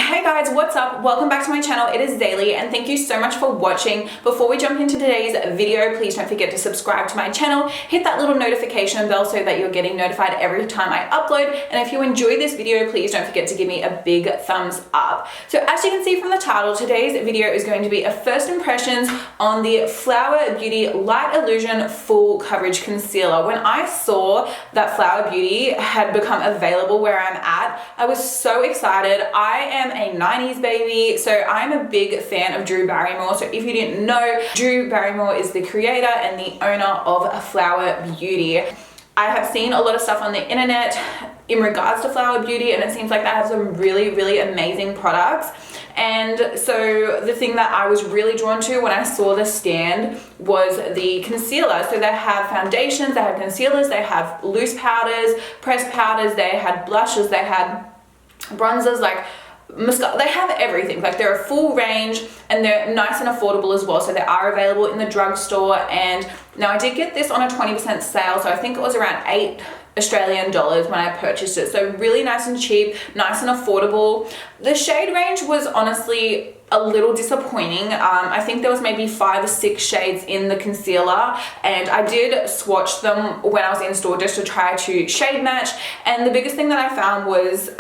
Hey guys, what's up? Welcome back to my channel. It is Daily and thank you so much for watching. Before we jump into today's video, please don't forget to subscribe to my channel, hit that little notification bell so that you're getting notified every time I upload. And if you enjoy this video, please don't forget to give me a big thumbs up. So as you can see from the title, today's video is going to be a first impressions on the Flower Beauty Light Illusion Full Coverage Concealer. When I saw that Flower Beauty had become available where I'm at, I was so excited. I am a 90s baby, so I'm a big fan of Drew Barrymore. So if you didn't know, Drew Barrymore is the creator and the owner of Flower Beauty. I have seen a lot of stuff on the internet in regards to Flower Beauty, and it seems like they have some really amazing products. And so the thing that I was really drawn to when I saw the stand was the concealer. So they have foundations, they have concealers, they have loose powders, pressed powders, they had blushes, they had bronzers, like mascara, they have everything. Like, they're a full range and they're nice and affordable as well. So they are available in the drugstore. And now I did get this on a 20% sale, so I think it was around $8 Australian when I purchased it. So really nice and cheap, nice and affordable. The shade range was honestly a little disappointing. I think there was maybe 5 or 6 shades in the concealer, and I did swatch them when I was in store just to try to shade match. And the biggest thing that I found was,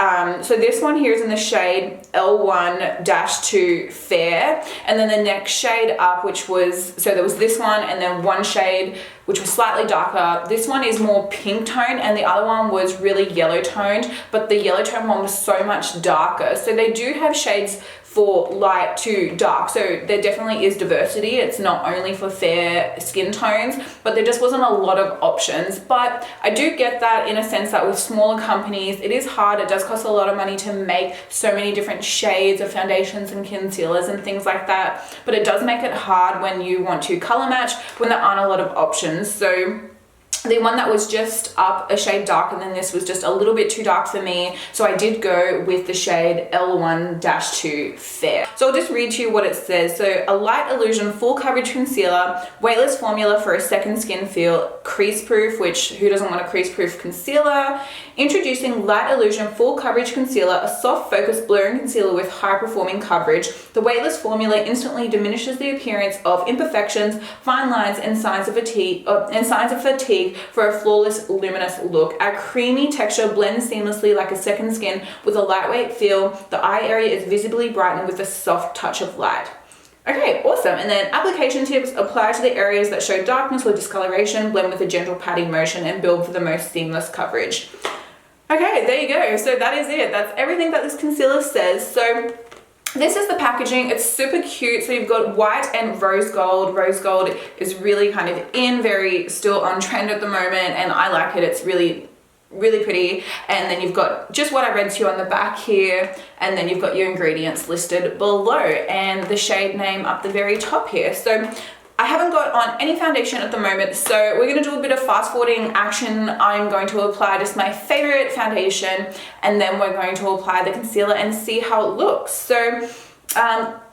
so this one here is in the shade L1-2 Fair, and then the next shade up, which was, so there was this one and then one shade which was slightly darker. This one is more pink toned and the other one was really yellow toned, but the yellow toned one was so much darker. So they do have shades for light to dark, so there definitely is diversity. It's not only for fair skin tones, but there just wasn't a lot of options. But I do get that in a sense that with smaller companies, it is hard. It does cost a lot of money to make so many different shades of foundations and concealers and things like that, but it does make it hard when you want to color match when there aren't a lot of options. So the one that was just up a shade darker than this was just a little bit too dark for me, so I did go with the shade L1-2 Fair. So I'll just read to you what it says. So, a light illusion full coverage concealer, weightless formula for a second skin feel, crease proof, which who doesn't want a crease proof concealer? Introducing light illusion full coverage concealer, a soft focus blurring concealer with high performing coverage. The weightless formula instantly diminishes the appearance of imperfections, fine lines, and signs of fatigue for a flawless, luminous look. Our creamy texture blends seamlessly like a second skin with a lightweight feel. The eye area is visibly brightened with a soft touch of light. Okay, awesome. And then application tips: apply to the areas that show darkness or discoloration, blend with a gentle patting motion, and build for the most seamless coverage. Okay, there you go. So that is it. That's everything that this concealer says. So this is the packaging. It's super cute. So you've got white and rose gold. Rose gold is really kind of very still on trend at the moment, and I like it. It's really pretty. And then you've got just what I read to you on the back here, and then you've got your ingredients listed below and the shade name up the very top here. So I haven't got on any foundation at the moment, so we're going to do a bit of fast forwarding action. I'm going to apply just my favorite foundation, and then we're going to apply the concealer and see how it looks. So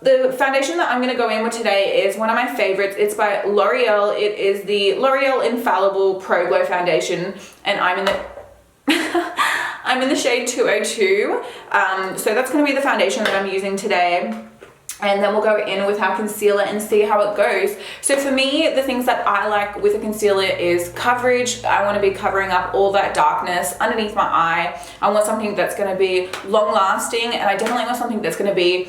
the foundation that I'm going to go in with today is one of my favorites. It's by L'Oreal. It is the L'Oreal Infallible Pro Glow Foundation, and I'm in the shade 202. So that's going to be the foundation that I'm using today. And then we'll go in with our concealer and see how it goes. So for me, the things that I like with a concealer is coverage. I want to be covering up all that darkness underneath my eye. I want something that's going to be long lasting, and I definitely want something that's going to be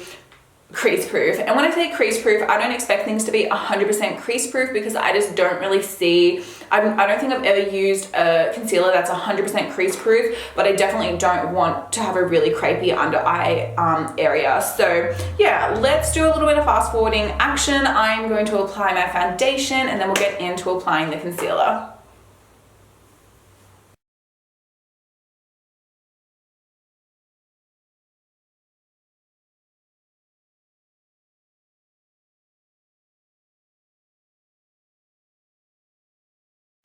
crease proof. And when I say crease proof, I don't expect things to be 100% crease proof, because I just don't really see, I don't think I've ever used a concealer that's 100% crease proof, but I definitely don't want to have a really crepey under eye area. So yeah, let's do a little bit of fast forwarding action. I'm going to apply my foundation, and then we'll get into applying the concealer.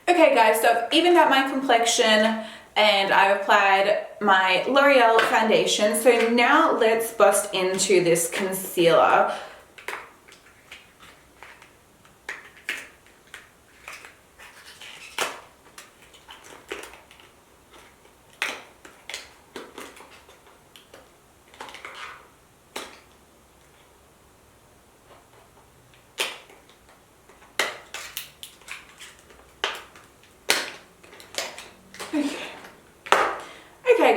Okay guys, so I've evened out my complexion and I've applied my L'Oreal foundation. So now let's bust into this concealer.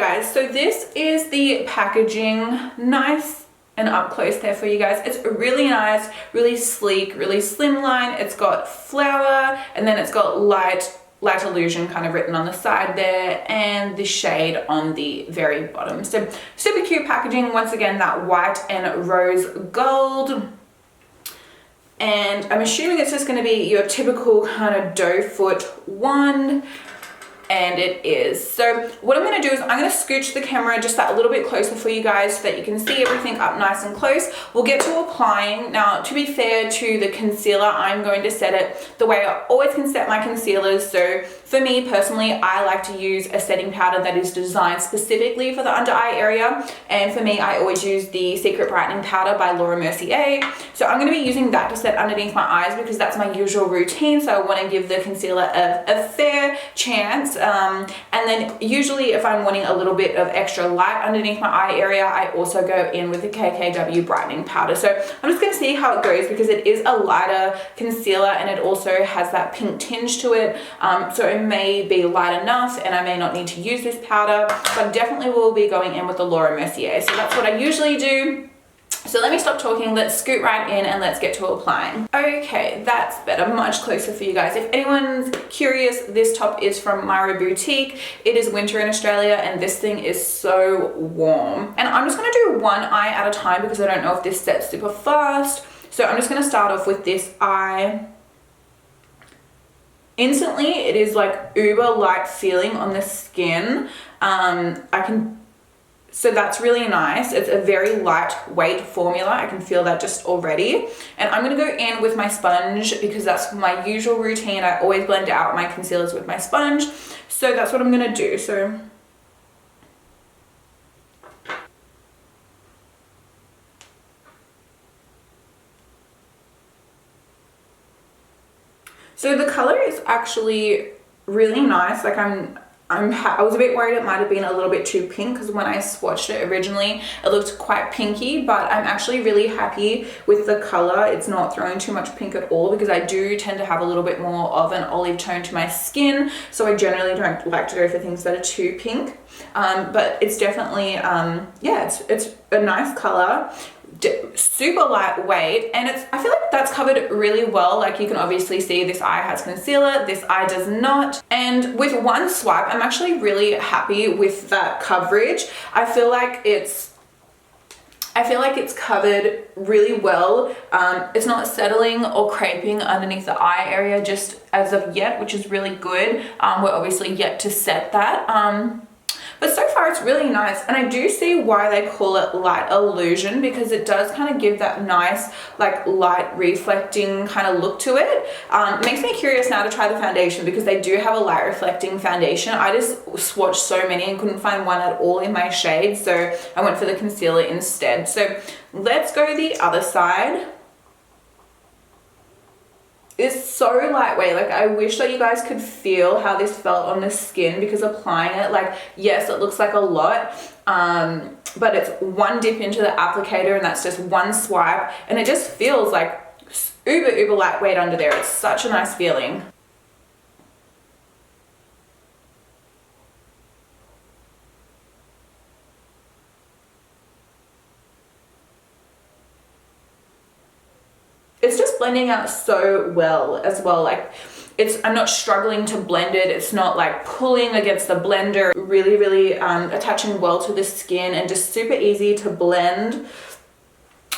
guys, so this is the packaging, nice and up close there for you guys. It's really nice, really sleek, really slimline. It's got flower, and then it's got light illusion kind of written on the side there, and the shade on the very bottom. So super cute packaging. Once again, that white and rose gold. And I'm assuming it's just going to be your typical kind of doe foot wand. And it is. So what I'm going to do is I'm going to scooch the camera just that little bit closer for you guys so that you can see everything up nice and close. We'll get to applying. Now, to be fair to the concealer, I'm going to set it the way I always can set my concealers. So for me personally, I like to use a setting powder that is designed specifically for the under eye area. And for me, I always use the Secret Brightening Powder by Laura Mercier. So I'm going to be using that to set underneath my eyes because that's my usual routine. So I want to give the concealer a fair chance. And then usually if I'm wanting a little bit of extra light underneath my eye area, I also go in with the KKW brightening powder. So I'm just going to see how it goes because it is a lighter concealer and it also has that pink tinge to it. So it may be light enough and I may not need to use this powder, but definitely will be going in with the Laura Mercier. So that's what I usually do. So let me stop talking, let's scoot right in and let's get to applying. Okay, that's better, much closer for you guys. If anyone's curious, this top is from Myra Boutique. It is winter in Australia and this thing is so warm. And I'm just gonna do one eye at a time because I don't know if this sets super fast. So I'm just gonna start off with this eye. Instantly, it is like uber light feeling on the skin. So that's really nice. It's a very lightweight formula. I can feel that just already. And I'm gonna go in with my sponge because that's my usual routine. I always blend out my concealers with my sponge. So that's what I'm gonna do. So the color is actually really nice. Like I was a bit worried it might have been a little bit too pink because when I swatched it originally, it looked quite pinky, but I'm actually really happy with the color. It's not throwing too much pink at all because I do tend to have a little bit more of an olive tone to my skin. So I generally don't like to go for things that are too pink. But it's definitely, yeah, it's a nice color. Super lightweight, and I feel like that's covered really well. Like you can obviously see this eye has concealer, this eye does not, and with one swipe I'm actually really happy with that coverage. I feel like it's covered really well. It's not settling or creping underneath the eye area just as of yet, which is really good. We're obviously yet to set that. But so far it's really nice, and I do see why they call it light illusion because it does kind of give that nice like light reflecting kind of look to it. It makes me curious now to try the foundation because they do have a light reflecting foundation. I just swatched so many and couldn't find one at all in my shade, so I went for the concealer instead. So let's go the other side. It's so lightweight. Like I wish that you guys could feel how this felt on the skin because applying it, like yes, it looks like a lot, but it's one dip into the applicator and that's just one swipe and it just feels like uber lightweight under there. It's such a nice feeling. It's just blending out so well as well. Like I'm not struggling to blend it. It's not like pulling against the blender. Really attaching well to the skin and just super easy to blend.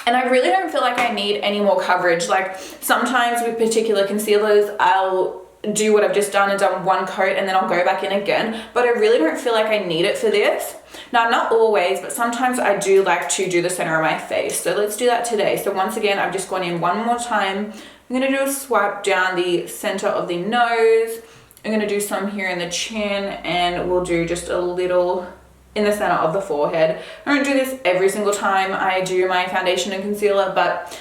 And I really don't feel like I need any more coverage. Like sometimes with particular concealers, I'll do what I've just done and done one coat and then I'll go back in again, but I really don't feel like I need it for this. Now, not always, but sometimes I do like to do the center of my face. So let's do that today. So once again, I've just gone in one more time. I'm gonna do a swipe down the center of the nose. I'm gonna do some here in the chin, and we'll do just a little in the center of the forehead. I don't do this every single time I do my foundation and concealer, but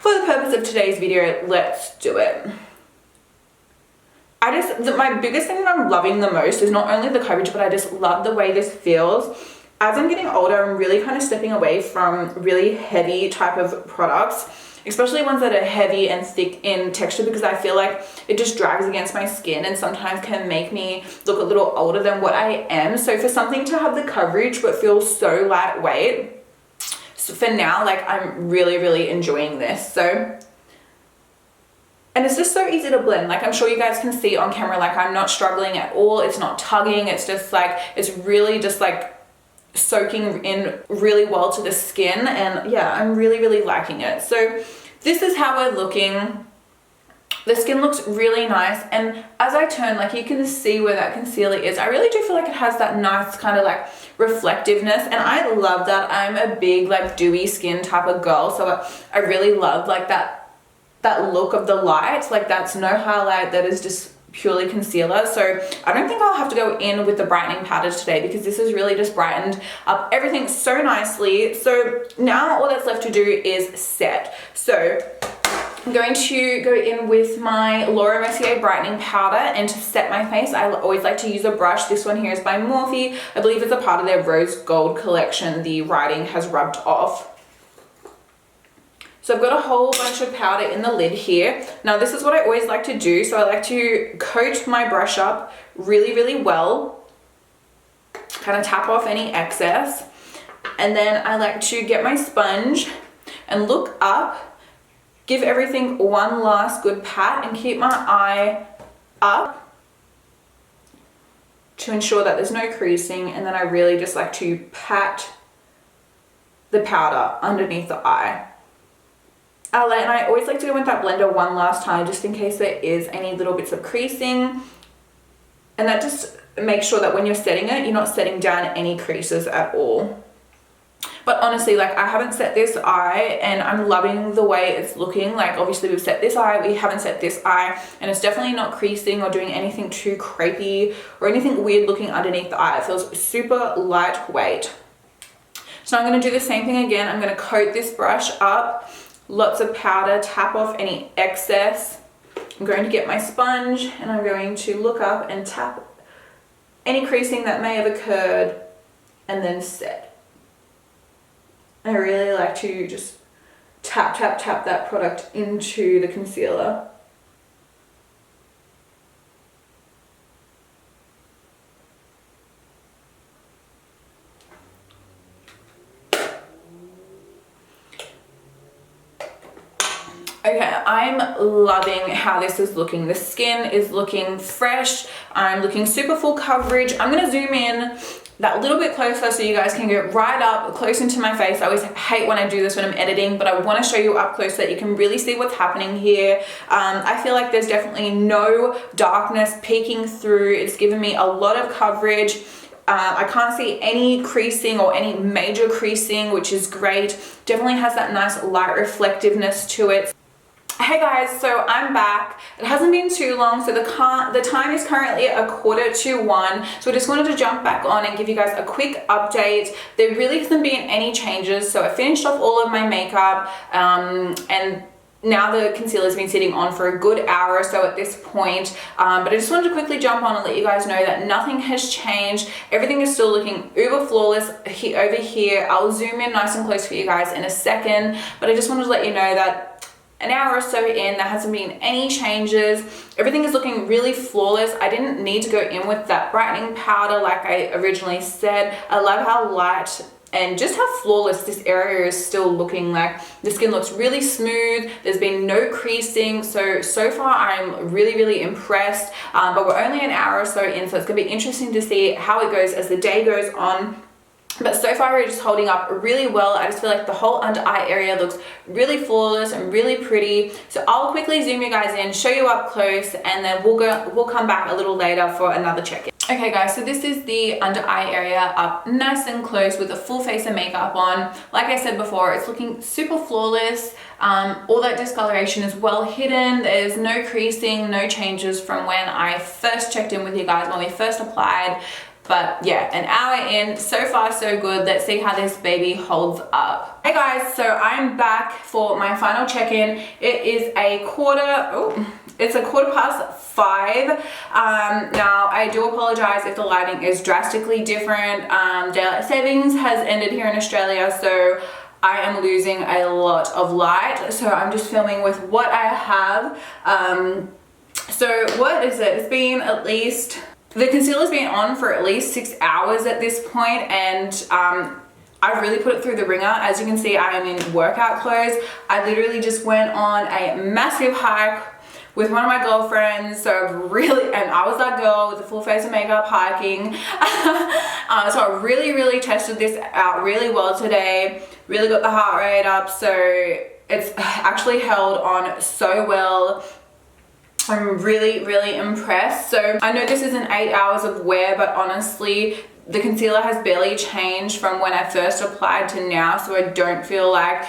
for the purpose of today's video, let's do it. My biggest thing that I'm loving the most is not only the coverage, but I just love the way this feels. as I'm getting older, I'm really kind of stepping away from really heavy type of products, especially ones that are heavy and thick in texture, because I feel like it just drags against my skin and sometimes can make me look a little older than what I am. So for something to have the coverage but feel so lightweight, so for now, like, I'm really, really enjoying this. So, and it's just so easy to blend. Like, I'm sure you guys can see on camera, like, I'm not struggling at all. It's not tugging. It's just like, it's really just like soaking in really well to the skin. And yeah, I'm really, really liking it. So this is how we're looking. The skin looks really nice, and as I turn, like, you can see where that concealer is. I really do feel like it has that nice kind of like reflectiveness, and I love that. I'm a big like dewy skin type of girl, so I really love like that look of the light. Like, that's no highlight, that is just purely concealer. So I don't think I'll have to go in with the brightening powder today, because this has really just brightened up everything so nicely. So now all that's left to do is set. So I'm going to go in with my Laura Mercier brightening powder, and to set my face, I always like to use a brush. This one here is by Morphe. I believe it's a part of their rose gold collection. The writing has rubbed off. So I've got a whole bunch of powder in the lid here. Now this is what I always like to do. So I like to coat my brush up really, really well, kind of tap off any excess. And then I like to get my sponge and look up, give everything one last good pat, and keep my eye up to ensure that there's no creasing. And then I really just like to pat the powder underneath the eye. And I always like to go with that blender one last time, just in case there is any little bits of creasing. And that just makes sure that when you're setting it, you're not setting down any creases at all. But honestly, like, I haven't set this eye and I'm loving the way it's looking. Like, obviously we've set this eye, we haven't set this eye, and it's definitely not creasing or doing anything too crepey or anything weird looking underneath the eye. It feels super lightweight. So I'm going to do the same thing again. I'm going to coat this brush up, lots of powder, tap off any excess. I'm going to get my sponge and I'm going to look up and tap any creasing that may have occurred, and then set. I really like to just tap, tap, tap that product into the concealer. Okay, I'm loving how this is looking. The skin is looking fresh. I'm looking super full coverage. I'm gonna zoom in that little bit closer so you guys can get right up close into my face. I always hate when I do this when I'm editing, but I want to show you up close so that you can really see what's happening here. I feel like there's definitely no darkness peeking through. It's given me a lot of coverage. I can't see any creasing or any major creasing, which is great. Definitely has that nice light reflectiveness to it. Hey guys, so I'm back. It hasn't been too long, so the time is currently 1:45, so I just wanted to jump back on and give you guys a quick update. There really hasn't been any changes, so I finished off all of my makeup, and now the concealer's been sitting on for a good hour or so at this point, but I just wanted to quickly jump on and let you guys know that nothing has changed. Everything is still looking uber flawless over here. I'll zoom in nice and close for you guys in a second, but I just wanted to let you know that an hour or so in, there hasn't been any changes. Everything is looking really flawless. I didn't need to go in with that brightening powder like I originally said. I love how light and just how flawless this area is still looking. Like, the skin looks really smooth. There's been no creasing. So far I'm really, really impressed. But we're only an hour or so in, so it's gonna be interesting to see how it goes as the day goes on. But so far we're just holding up really well. I just feel like the whole under eye area looks really flawless and really pretty. So I'll quickly zoom you guys in, show you up close, and then we'll come back a little later for another check-in. Okay guys, so this is the under eye area up nice and close with a full face of makeup on. Like I said before, it's looking super flawless. All that discoloration is well hidden. There's no creasing, no changes from when I first checked in with you guys, when we first applied. But yeah, an hour in, so far so good. Let's see how this baby holds up. Hey guys, so I'm back for my final check-in. It is It's 5:15. Now I do apologize if the lighting is drastically different. Daylight savings has ended here in Australia, so I am losing a lot of light. So I'm just filming with what I have. So what is it? It's been at least, the concealer's been on for at least 6 hours at this point, and I've really put it through the ringer. As you can see, I am in workout clothes. I literally just went on a massive hike with one of my girlfriends, so and I was that girl with a full face of makeup hiking. So I really tested this out really well today, really got the heart rate up, so it's actually held on so well. I'm really impressed. So I know this isn't 8 hours of wear, but honestly, the concealer has barely changed from when I first applied to now, so I don't feel like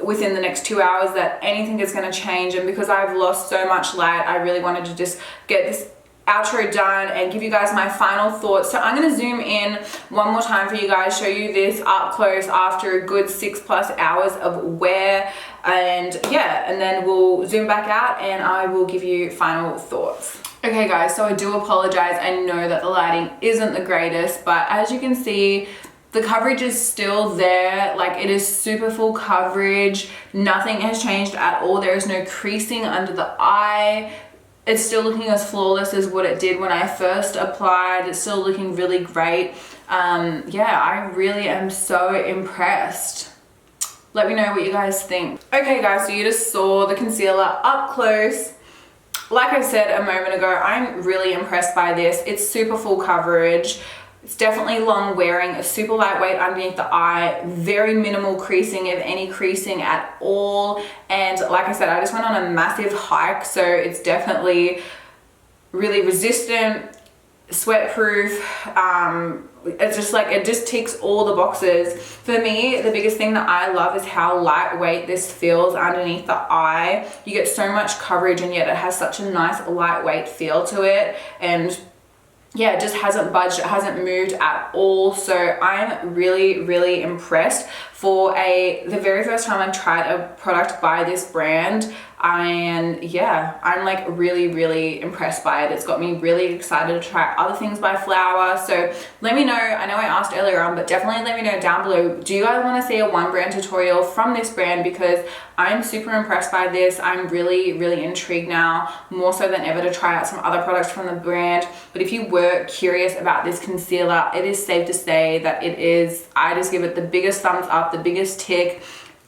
within the next 2 hours that anything is going to change. And because I've lost so much light, I really wanted to just get this outro done and give you guys my final thoughts. So I'm going to zoom in one more time for you guys, show you this up close after a good 6+ hours of wear, and yeah, and then we'll zoom back out and I will give you final thoughts. Okay guys, so I do apologize. I know that the lighting isn't the greatest, but as you can see, the coverage is still there. Like, it is super full coverage. Nothing has changed at all. There is no creasing under the eye. It's still looking as flawless as what it did when I first applied. It's still looking really great. Yeah, I really am so impressed. Let me know what you guys think. Okay guys, so you just saw the concealer up close. Like I said a moment ago, I'm really impressed by this. It's super full coverage. It's definitely long wearing, super lightweight underneath the eye, very minimal creasing, if any creasing at all. And like I said, I just went on a massive hike, so it's definitely really resistant, sweat-proof. It's just like, it just ticks all the boxes. For me, the biggest thing that I love is how lightweight this feels underneath the eye. You get so much coverage and yet it has such a nice lightweight feel to it. And yeah, it just hasn't budged, it hasn't moved at all. So I'm really impressed. For the very first time I've tried a product by this brand, and yeah, I'm like really impressed by it. It's got me really excited to try other things by Flower. So let me know, I know I asked earlier on, but definitely let me know down below, do you guys want to see a one brand tutorial from this brand? Because I'm super impressed by this. I'm really intrigued now, more so than ever, to try out some other products from the brand. But if you were curious about this concealer, it is safe to say that it is, I just give it the biggest thumbs up, the biggest tick.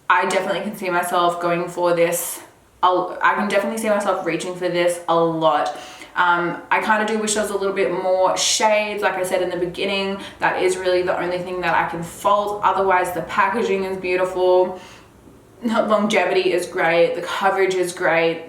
I definitely can see myself going for this. I can definitely see myself reaching for this a lot. I kind of do wish there was a little bit more shades. Like I said in the beginning, that is really the only thing that I can fault. Otherwise, the packaging is beautiful. Longevity is great. The coverage is great.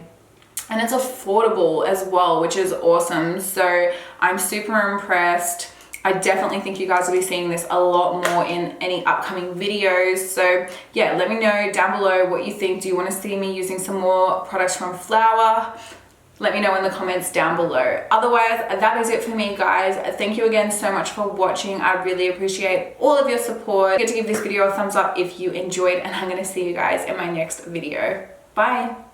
And it's affordable as well, which is awesome. So I'm super impressed. I definitely think you guys will be seeing this a lot more in any upcoming videos. So yeah, let me know down below what you think. Do you want to see me using some more products from Flower? Let me know in the comments down below. Otherwise, that is it for me, guys. Thank you again so much for watching. I really appreciate all of your support. Get to give this video a thumbs up if you enjoyed, and I'm going to see you guys in my next video. Bye.